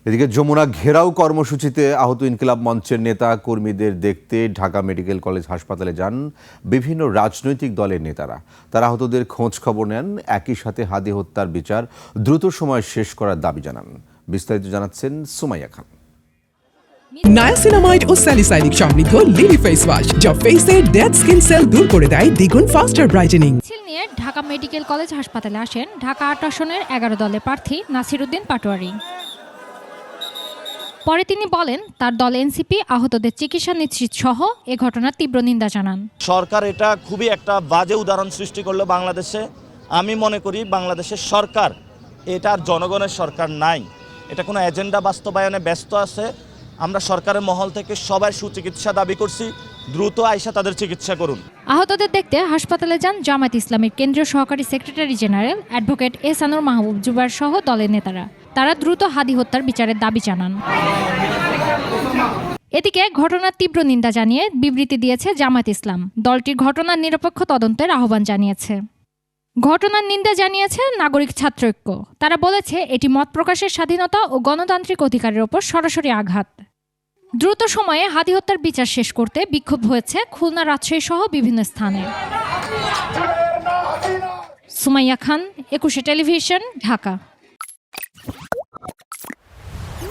এদিকে যমুনা ঘেরাও কর্মসূচিতে আহত ইনকিলাব মঞ্চের নেতা কর্মীদের দেখতে ঢাকা মেডিকেল কলেজ হাসপাতালে যান বিভিন্ন রাজনৈতিক দলের নেতারা। তারা আহতদের খোঁজ খবর নেন, একই সাথে হাদি হত্যার বিচার দ্রুত সময়ে শেষ করার দাবি জানান। বিস্তারিত জানাচ্ছেন সুমাইয়া খান। নায়াসিনামাইড ও স্যালিসাইলিক সমৃদ্ধ লিলি ফেস ওয়াশ যা ফেসের ডেড স্কিন সেল দূর করে দেয় দ্বিগুণ ফাস্টার ব্রাইটেনিং। মিছিল নিয়ে ঢাকা মেডিকেল কলেজ হাসপাতালে আসেন ঢাকা ৮ আসনের ১১ দলের প্রার্থী নাসিরউদ্দিন পাটোয়ারি। পরে তিনি বলেন, তার দল এনসিপি আহতদের চিকিৎসা নিশ্চিত সহ এ ঘটনার তীব্র নিন্দা জানান। সরকার এটা খুবই একটা বাজে উদাহরণ সৃষ্টি করলো বাংলাদেশে। আমি মনে করি বাংলাদেশের সরকার এটার জনগণের সরকার নাই, এটা কোনো এজেন্ডা বাস্তবায়নে ব্যস্ত আছে। আমরা সরকারের মহল থেকে সবাই সুচিকিৎসা দাবি করছি, দ্রুত আইসা তাদের চিকিৎসা করুন। আহতদের দেখতে হাসপাতালে যান জামায়াত ইসলামীর কেন্দ্রীয় সহকারী সেক্রেটারি জেনারেল অ্যাডভোকেট এহসানুর মাহবুব জুবায়ের সহ দলের নেতারা। তারা দ্রুত হাদি হত্যার বিচারের দাবি জানান। এদিকে ঘটনার তীব্র নিন্দা জানিয়ে বিবৃতি দিয়েছে জামায়াত ইসলাম। দলটির ঘটনার নিরপেক্ষ তদন্তের আহ্বান জানিয়েছে। ঘটনার নিন্দা জানিয়েছে নাগরিক ছাত্র ঐক্য। তারা বলেছে, এটি মত প্রকাশের স্বাধীনতা ও গণতান্ত্রিক অধিকারের ওপর সরাসরি আঘাত। দ্রুত সময়ে হাদি হত্যার বিচার শেষ করতে বিক্ষোভ হয়েছে খুলনা, রাজশাহী সহ বিভিন্ন স্থানে। সুমাইয়া খান, ২১ টেলিভিশন, ঢাকা।